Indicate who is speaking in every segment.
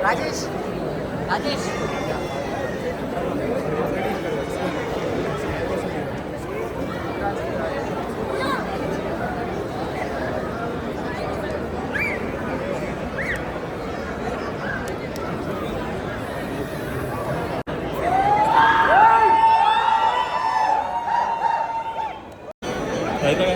Speaker 1: రాజేష్ రాజేష్ దగ్గర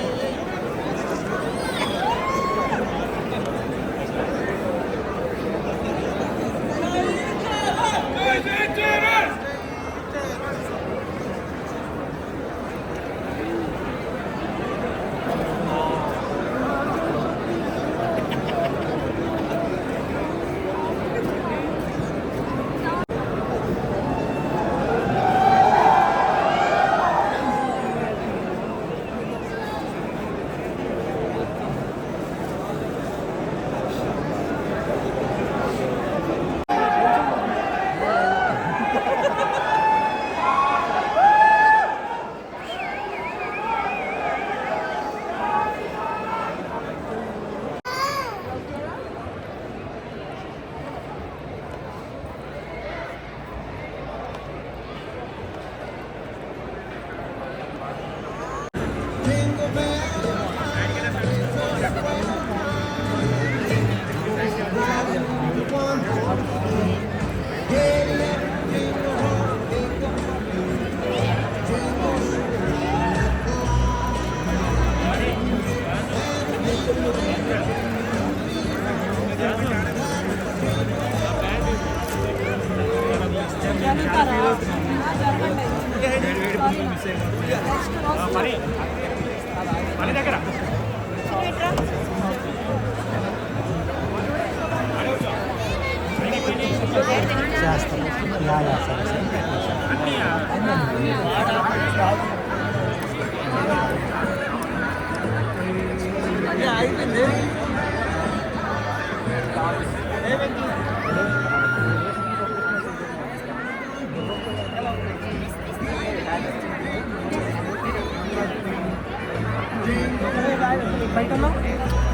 Speaker 1: అయిపోయింది.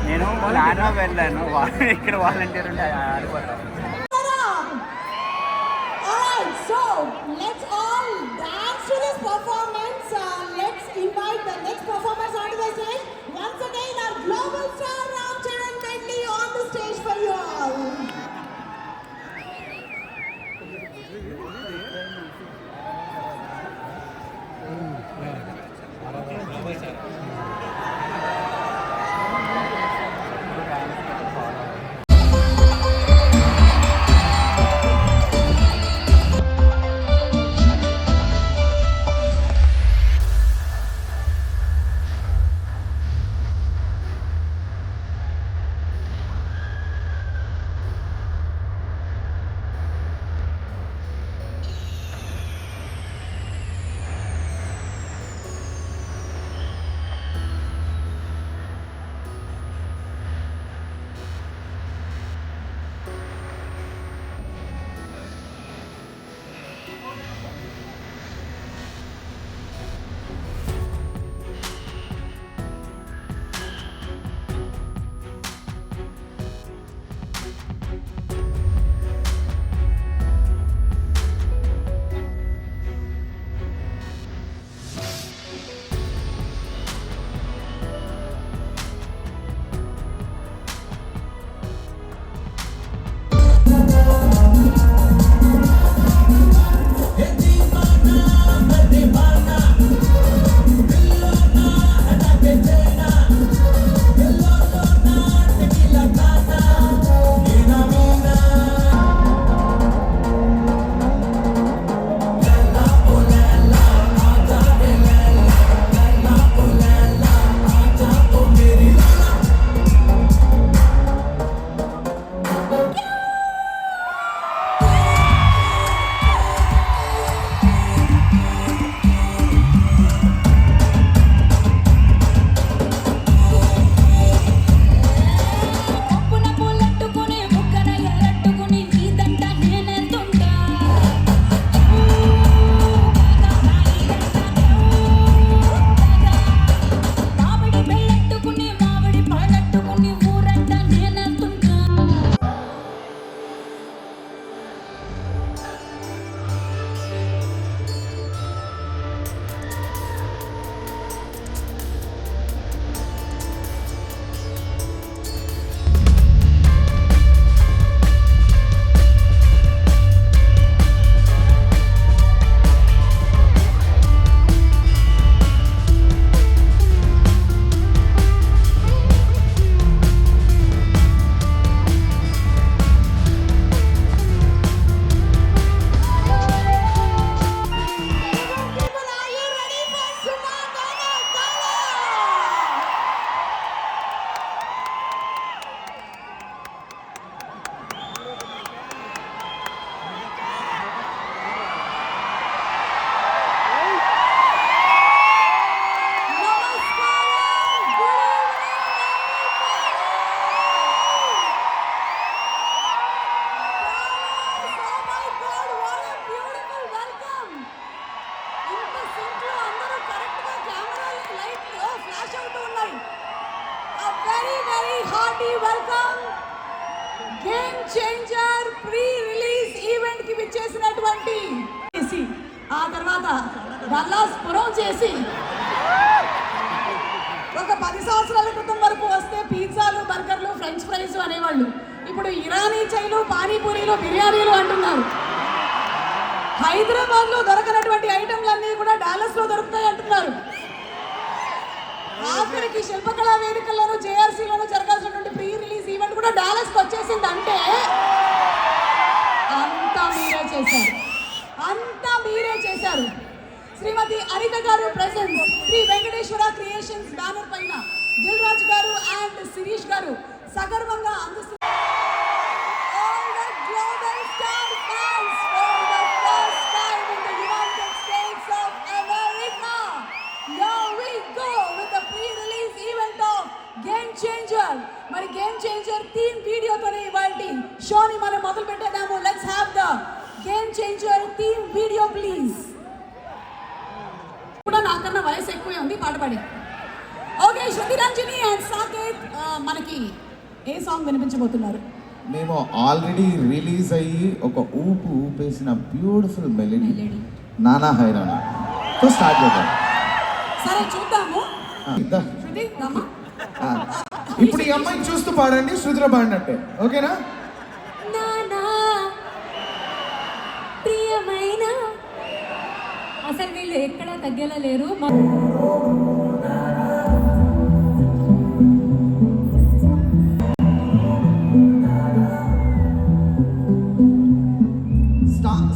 Speaker 1: నేను లాడ్లో వెళ్ళాను, ఇక్కడ వాలంటీర్ ఉంటే ఆడిపోతాను.
Speaker 2: So let's all dance to this performance. Let's invite the next performers onto the stage. Once again, our global star Ram Charan Medley on the stage for you all. Changer pre release event కి విచ్చేసినటువంటి ఆ తర్వాత Dallas పురం చేసి ఒక 10 సంవత్సరాల క్రితం వరకు వస్తే పిజ్జాలు బర్గర్లు ఫ్రెంచ్ ఫ్రైస్ అనేవాళ్ళు. ఇప్పుడు ఇరానీ చైలు పానీపూరీలు బిర్యానీలు అంటున్నారు. హైదరాబాద్ లో దొరకనటువంటి ఐటమ్లన్నీ కూడా డాలస్ లో దొరుకుతాయి అంటున్నారు. ఆఖరికి శిల్పకళా వేదికల్లోనూ జేఆర్సీలోనూ జరగాల్సినటువంటి ప్రీ రిలీజ్ ఈవెంట్ కూడా డాలస్ కి వచ్చేసింది. అంటే అంతా మీరే చేశారు. Shrimati Anitha garu presence Sri Venkateswara creations banner పైన దిల్ రాజు గారు అండ్ శిరీష్ గారు సగర్వంగా అందిస్తున్నారు. మరి గేమ్ చేంజర్ థీమ్ వీడియోతోనే ఇవాల్టి షోని మనం మొదలు పెట్టేద్దాము. Let's have the game changer theme video please. కూడా నాకన్నా వయసు ఎక్కువే ఉంది పాట పాడి. ఓకే, శృతి రంజని అండ్ సాకేత్ మనకి ఏ సాంగ్ వినిపించబోతున్నారు?
Speaker 3: మేము ఆల్రెడీ రిలీజ్ అయ్యి ఒక ఊపేసిన బ్యూటిఫుల్ మెలోడీ నానా హైరానాతో స్టార్ట్ చేద్దాం.
Speaker 2: సరే చూద్దాము. శృతి రమ్మా.
Speaker 3: ఇప్పుడు ఈ అమ్మాయిని చూస్తూ పాడండి, శృతిలో పాడినట్టే. ఓకేనా?
Speaker 4: ప్రియమైన అసలు వీళ్ళు ఎక్కడా తగ్గేలా లేరు.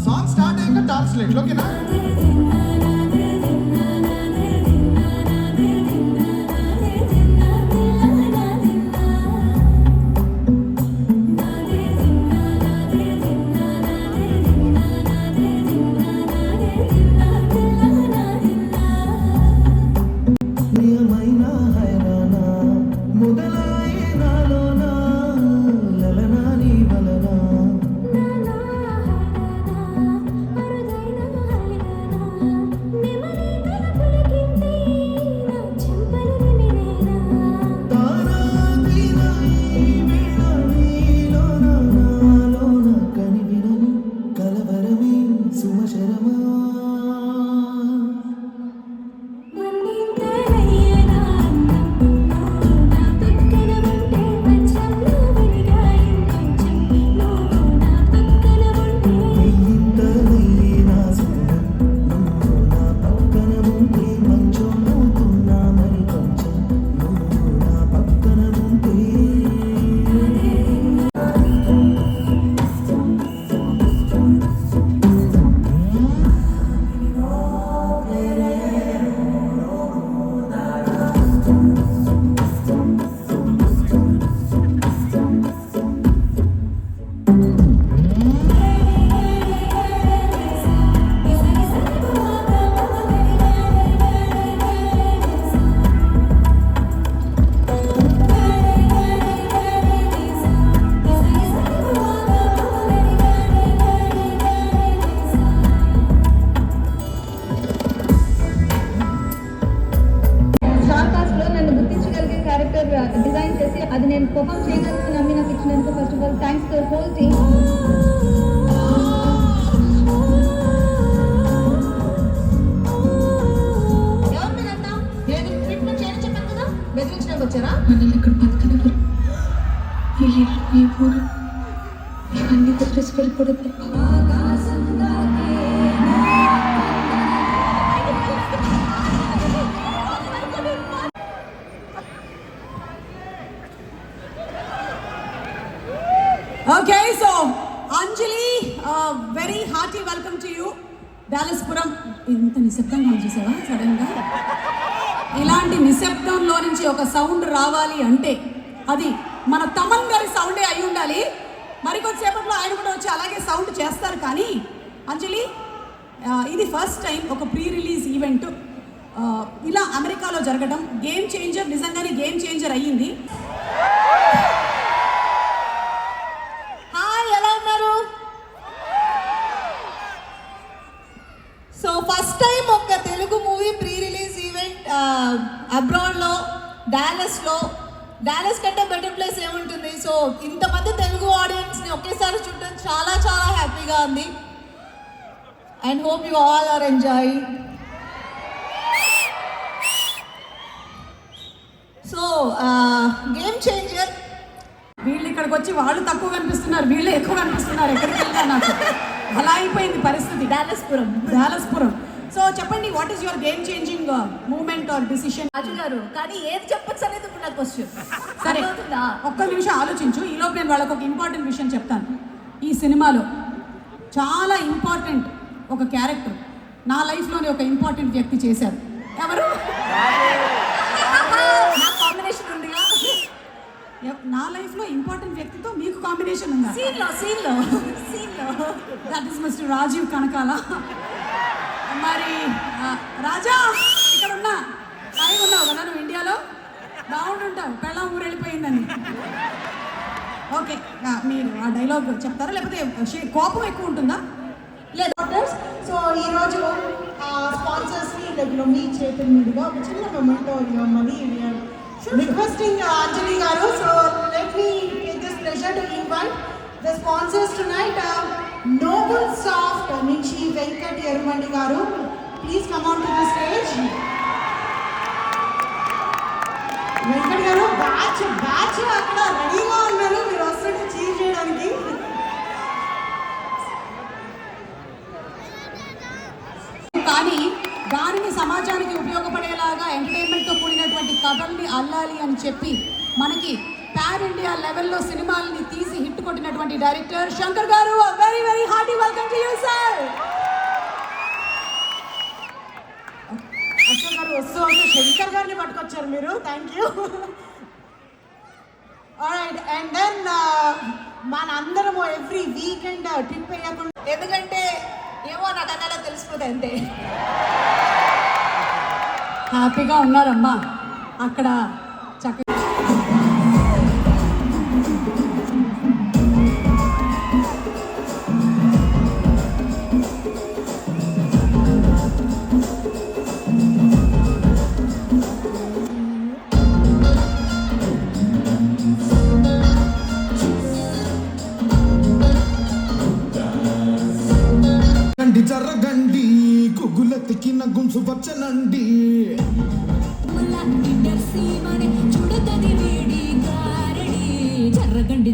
Speaker 3: సాంగ్ స్టార్ట్ అయ్యాక ట్రాన్స్లేట్. ఓకేనా?
Speaker 4: డిజైన్ చేసి అది నేను పర్ఫామ్ చేయడానికి నమ్మి నాకు ఇచ్చినందుకు first of all thanks to whole team. ఎవరు మీరంతా? నేను ట్రీట్మెంట్ చేయని చెప్పాను కదా, బెదిరించడానికి వచ్చారా?
Speaker 5: మనల్ని ఇక్కడ బతకనివ్వరు. ఈ ఊరు ఇవన్నీ కుదిరేసి వెళ్ళిపోతే
Speaker 2: Okay, so Anjali, very hearty welcome to you. Dallas Puram. ఇంత నిశ్శబ్దంగా చూసావా సడన్గా? ఇలాంటి నిశ్శబ్దంలో నుంచి ఒక సౌండ్ రావాలి అంటే అది మన తమన్ గారి సౌండే అయి ఉండాలి. మరికొద్దిసేపట్లో ఆయన కూడా వచ్చి అలాగే సౌండ్ చేస్తారు. కానీ అంజలి, ఇది ఫస్ట్ టైం ఒక ప్రీ రిలీజ్ ఈవెంట్ ఇలా అమెరికాలో జరగడం గేమ్ చేంజర్, నిజంగానే గేమ్ చేంజర్ అయ్యింది. సో ఫస్ట్ టైం ఒక Telugu movie pre release event అబ్రాడ్లో, డాలస్ కంటే బెటర్ ప్లేస్ ఏముంటుంది. సో ఇంతమంది తెలుగు ఆడియన్స్ని ఒకేసారి చూడటం చాలా చాలా హ్యాపీగా ఉంది. And hope you all are enjoying. So game changer. వీళ్ళు ఇక్కడికి వచ్చి వాళ్ళు తక్కువ కనిపిస్తున్నారు, వీళ్ళే ఎక్కువ కనిపిస్తున్నారు. ఎక్కడికి వెళ్ళినా నాకు అలా అయిపోయింది పరిస్థితి. డాలస్పురం. సో చెప్పండి, what is your game changing moment or decision?
Speaker 6: Raju garu, కానీ ఏది చెప్పచ్చు అనేది ఇప్పుడు నా క్వశ్చన్.
Speaker 2: సరే, ఒక్క నిమిషం ఆలోచించు. ఈలోపు నేను వాళ్ళకు ఒక ఇంపార్టెంట్ విషయం చెప్తాను. ఈ సినిమాలో చాలా ఇంపార్టెంట్ ఒక క్యారెక్టర్ నా లైఫ్లోని ఒక ఇంపార్టెంట్ వ్యక్తి చేశారు. ఎవరు?
Speaker 6: నా కాంబినేషన్ ఉందిగా.
Speaker 2: నా లైఫ్లో ఇంపార్టెంట్ వ్యక్తితో మీకు కాంబినేషన్ ఉందా?
Speaker 6: సీన్లో
Speaker 2: that is mister Rajeev Kanakala. మరి రాజా, ఇక్కడ ఉన్నా హాయిగా ఉన్నావు కదా నువ్వు? ఇండియాలో బాగుంటుంటావు, పెళ్ళం ఊరు వెళ్ళిపోయిందని. ఓకే, మీరు ఆ డైలాగ్ చెప్తారా, లేకపోతే కోపం ఎక్కువ ఉంటుందా?
Speaker 7: లేదు. సో ఈరోజు స్పాన్సర్స్ని మీ చేతుల మీదుగా ఒక చిన్న memento money requesting Anjali garu. So let me take this pleasure to invite the sponsors tonight. Noble Soft నుంచి Venkat Erumandi garu, please come on to the stage. Venkat garu batch అక్కడ రెడీగా ఉన్నారు, మీరు వస్తుంటే చీర్ చేయడానికి.
Speaker 2: కానీ దానిని సమాజానికి ఉపయోగపడేలాగా ఎంటర్టైన్మెంట్తో కూడినటువంటి కథల్ని అల్లాలి అని చెప్పి మనకి పాన్ ఇండియా లెవెల్లో సినిమాలని తీసి హిట్ కొట్టినటువంటి director Shankar garu. Very very hearty welcome to you sir.
Speaker 7: Ashok garu వస్తూ శంకర్ గారిని పట్టుకొచ్చారు మీరు. Thank you. Alright, and then మనందరము ఎవ్రీ వీకెండ్ ట్రిప్ వేయకుండా,
Speaker 6: ఎందుకంటే ఏమో నాకు అన్నలా తెలిసిపోతే అంతే.
Speaker 2: హ్యాపీగా ఉన్నారమ్మా అక్కడ చక్కగా.
Speaker 3: జరగండి కుగులెత్తికిన గుంసు వచ్చనండి.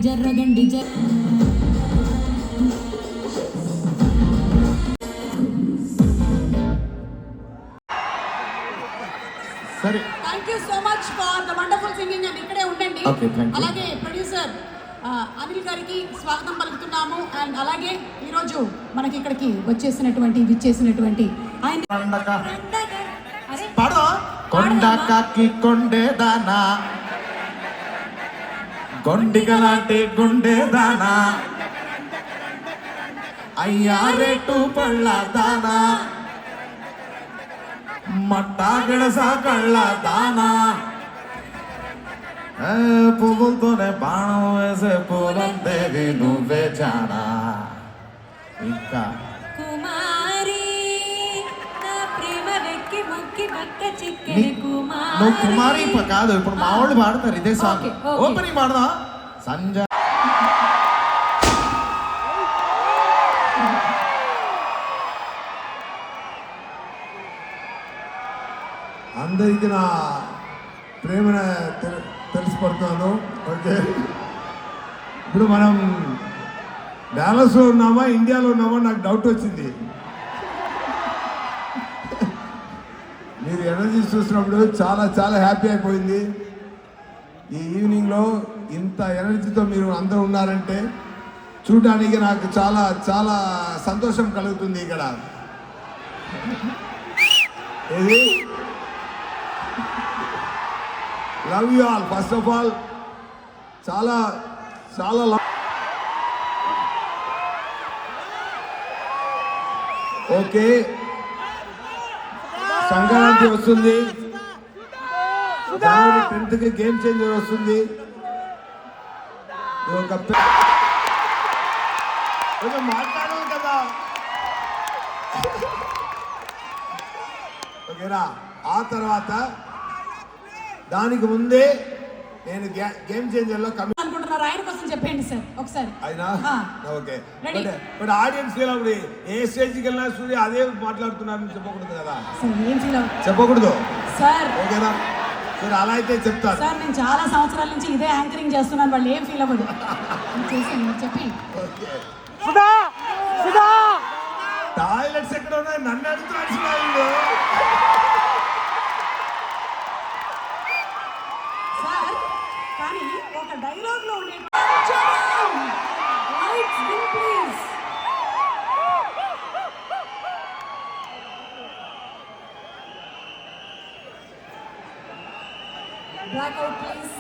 Speaker 6: జర్రగండి
Speaker 3: సరే,
Speaker 2: thank you so much for the wonderful singing. And ఇక్కడే ఉండండి.
Speaker 3: Okay, thank you.
Speaker 2: అలాగే ప్రొడ్యూసర్ అనిల్ గారికి స్వాగతం పలుకుతున్నాము. అండ్ అలాగే ఈరోజు మనకి ఇక్కడికి విచ్చేసినటువంటి ఆయన
Speaker 3: కొండకాకి కొండేదానా, గొండిగలాంటి గుండెదానా, అయ్యా రేటు పళ్ళ దానా, మట్టాగడస కళ్ళ దానా, పువ్వులతోనే బాణం వేసే పూలందేవి నువ్వే జానా. ఇంకా
Speaker 6: కుమారి నా ప్రేమ వెక్కి ముక్కి పక్క చిక్కెని
Speaker 3: నువ్వు కుమారి కాదు, ఇప్పుడు మా వాళ్ళు పాడతారు ఇదే సాంగ్.
Speaker 6: Okay, okay.
Speaker 3: ఓపెనింగ్ పాడదా సంజయ్.
Speaker 8: అందరికీ నా ప్రేమను తెలిసిపడుతున్నాను. ఓకే, ఇప్పుడు మనం డాలస్లో ఉన్నామా ఇండియాలో ఉన్నామా నాకు డౌట్ వచ్చింది. మీరు ఎనర్జీ చూసినప్పుడు చాలా చాలా హ్యాపీ అయిపోయింది. ఈ ఈవినింగ్లో ఇంత ఎనర్జీతో మీరు అందరూ ఉన్నారంటే చూడడానికి నాకు చాలా చాలా సంతోషం కలుగుతుంది. ఇక్కడ ఇది love you all. First of all చాలా చాలా ఓకే, సంక్రాంతి వస్తుంది, జనవరి 10th గేమ్ చేంజర్ వస్తుంది. కొంచెం మాట్లాడదు కదా, ఓకేనా? ఆ తర్వాత దానికి ముందే నేను గేమ్ చేంజర్లో
Speaker 2: అనుకుంటున్నారు ఆయన కోసం అని చెప్పండి సార్ ఒకసారి.
Speaker 8: అయినా
Speaker 2: ఆ.
Speaker 8: Okay.
Speaker 2: Ready?
Speaker 8: But audience feel అవ్వదు. ఏ స్టేజ్కి వెళ్ళినా సూర్య అదే మాట్లాడుతున్నారని చెప్పకూడదు కదా.
Speaker 2: సార్ ఏం ఫీల్ అవుతుంది
Speaker 8: చెప్పకూడదు.
Speaker 2: సార్?
Speaker 8: ఓకేనా సరే, అలా అయితే చెప్తారు.
Speaker 2: సార్ నేను చాలా సంవత్సరాల నుంచి ఇదే యాంకరింగ్ చేస్తున్నాను, వాళ్ళు ఏం ఫీల్ అవ్వదు. చేసాను చెప్పి.
Speaker 8: టాయిలెట్స్ ఎక్కడ ఉన్నాయి? నన్ను అడుగుతున్నాడు.
Speaker 2: సార్ కానీ ఒక డైలాగ్ లో ఉండే please blackout please.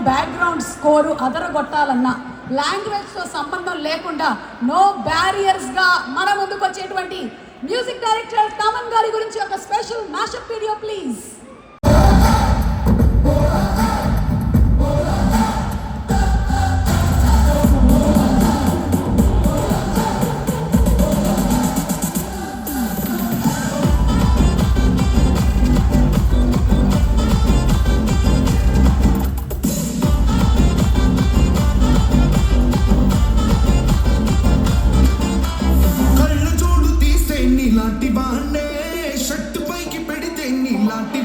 Speaker 2: Background score అదరగొట్టాలన్నా లాంగ్వేజ్తో సంబంధం లేకుండా నో బ్యారియర్స్గా మన ముందుకు వచ్చేటువంటి మ్యూజిక్ డైరెక్టర్ తమన్ గారి గురించి ఒక స్పెషల్ మ్యాషప్ వీడియో ప్లీజ్.
Speaker 9: నీలాంటి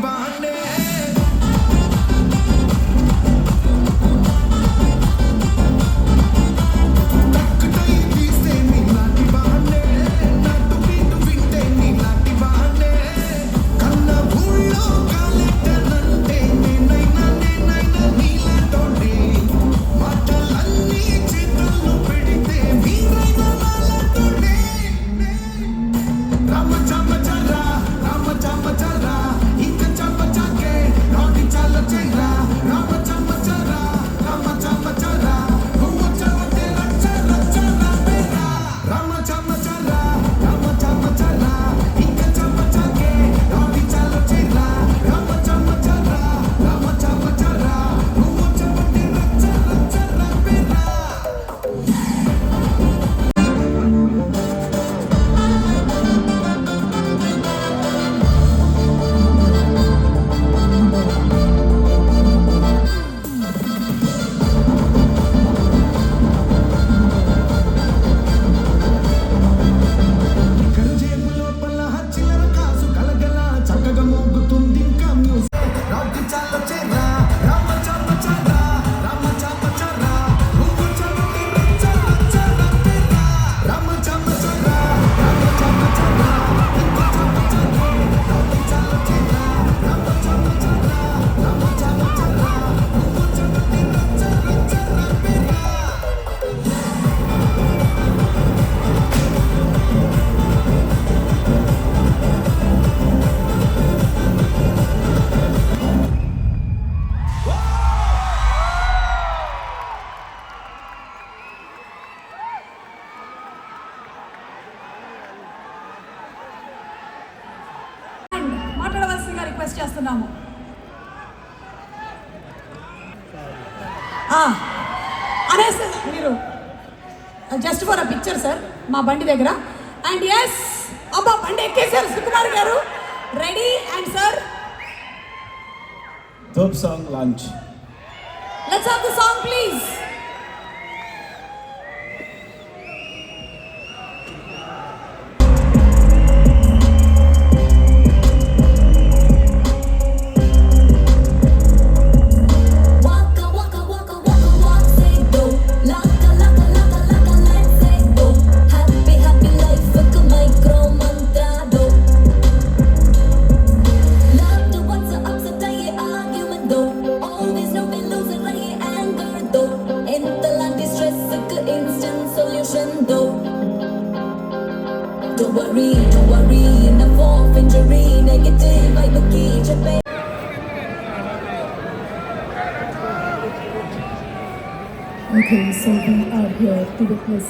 Speaker 2: రిక్వెస్ట్ చేస్తున్నాము. అనేసి మీరు just for a picture sir మా బండి దగ్గర. అండ్ ఎస్, అబ్బా బండి ఎక్కేసారు సుకుమార్ గారు. Ready and sir
Speaker 9: Dope song launch.
Speaker 2: Let's have the song please.
Speaker 6: Don't worry, enough of injury, negative, I will keep your pain.
Speaker 5: Okay, so we are here to witness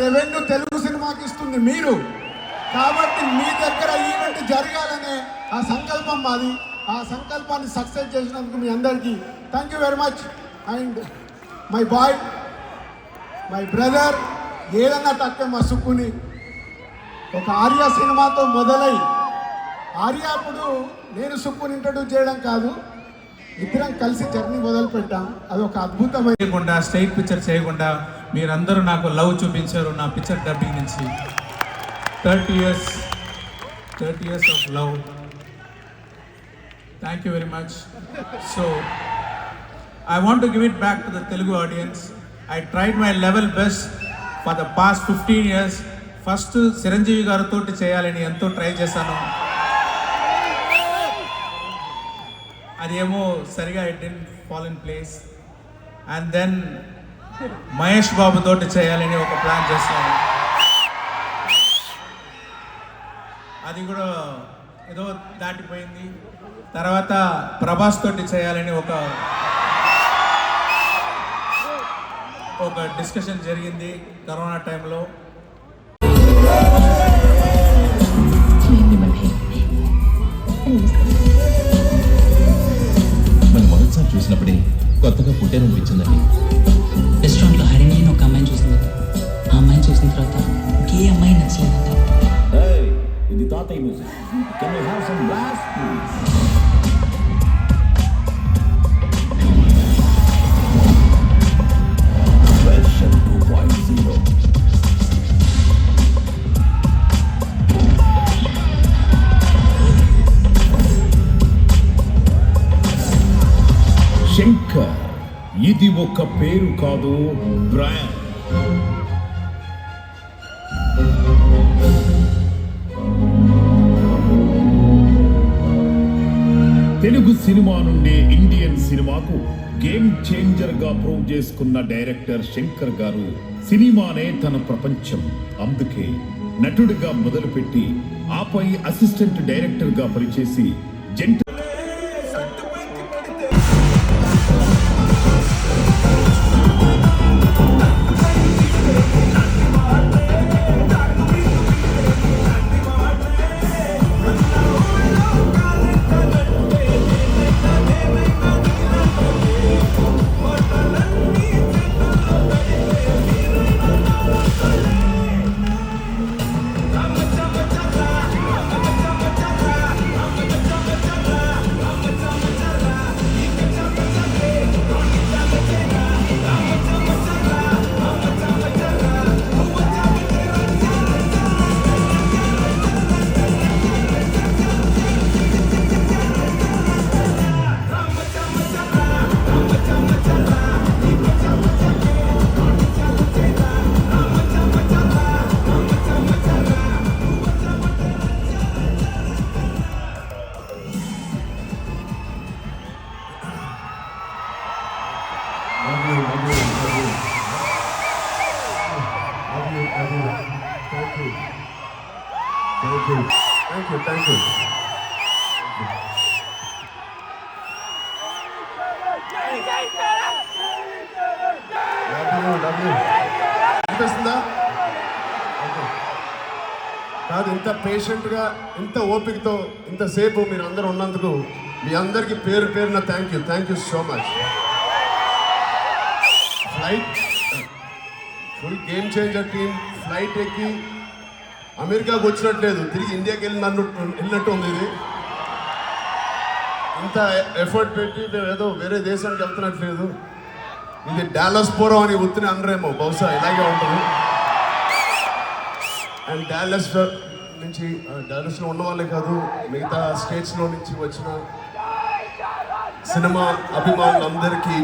Speaker 8: revenue Telugu సినిమాకి ఇస్తుంది మీరు. కాబట్టి మీ దగ్గర event జరగాలనే ఆ సంకల్పం మాది. ఆ సంకల్పాన్ని సక్సెస్ చేసినందుకు మీ అందరికీ thank you very much. And my boy, my brother, ఏదన్నా తక్కువ మా సుక్కుని ఒక ఆర్య సినిమాతో మొదలై ఆర్య అప్పుడు నేను సుక్కుని ఇంట్రడ్యూస్ చేయడం కాదు, ఇద్దరం కలిసి జర్నీ మొదలు పెట్టాం. అది ఒక అద్భుతమైన
Speaker 9: స్ట్రైట్ పిక్చర్ చేయకుండా మీరందరూ నాకు లవ్ చూపించారు నా పిక్చర్ డబ్బింగ్ నుంచి. 30 years of love. Thank you very much. So I want to give it back to the Telugu audience. I tried my level best for the past 15 years. First Chiranjeevi గారితో చేయాలని ఎంతో try చేశాను, అదేమో సరిగా it didn't fall in place. And then Mahesh Babu తోటి చేయాలని ఒక plan చేశాను, అది కూడా ఏదో దాటిపోయింది. తర్వాత ప్రభాస్ తోటి చేయాలని ఒక డిస్కషన్ జరిగింది కరోనా టైంలో.
Speaker 10: మనం మొదటిసారి చూసినప్పుడే కొత్తగా పుట్టారనిపించిందండి.
Speaker 11: రెస్టారెంట్లో హరిణి అని ఒక అమ్మాయిని చూసింది. ఆ అమ్మాయిని చూసిన తర్వాత ఇంకే అమ్మాయి నచ్చలేదంట.
Speaker 10: ఇది తాతయ్య music. Can you have some blast please? Version 2.0. Shankar ఇది ఒక పేరు కాదు, బ్రాండ్. తెలుగు సినిమా నుండి ఇండియన్ సినిమాకు గేమ్ చేంజర్ గా ప్రూవ్ చేసుకున్న డైరెక్టర్ శంకర్ గారు సినిమానే తన ప్రపంచం. అందుకే నటుడిగా మొదలుపెట్టి ఆపై అసిస్టెంట్ డైరెక్టర్ గా పనిచేసి జంట
Speaker 8: Thank you. అనిపిస్తుందా? కాదు, ఇంత పేషెంట్గా ఇంత ఓపికతో ఇంతసేపు మీరు అందరూ ఉన్నందుకు మీ అందరికీ పేరు పేరున thank you so much. Flight full game changer team flight ఎక్కి అమెరికాకు వచ్చినట్లేదు, తిరిగి ఇండియాకి వెళ్ళినట్టు ఉంది. ఇది ఇంత ఎఫర్ట్ పెట్టి మేము ఏదో వేరే దేశానికి వెళ్తున్నట్లేదు. ఇది డాలస్ పోరో అని ఉత్తిని అనరేమో, బహుశా ఇలాగే ఉంటుంది. అండ్ డాలస్లో ఉన్న వాళ్ళే కాదు, మిగతా స్టేట్స్లో నుంచి వచ్చిన సినిమా అభిమానులందరికీ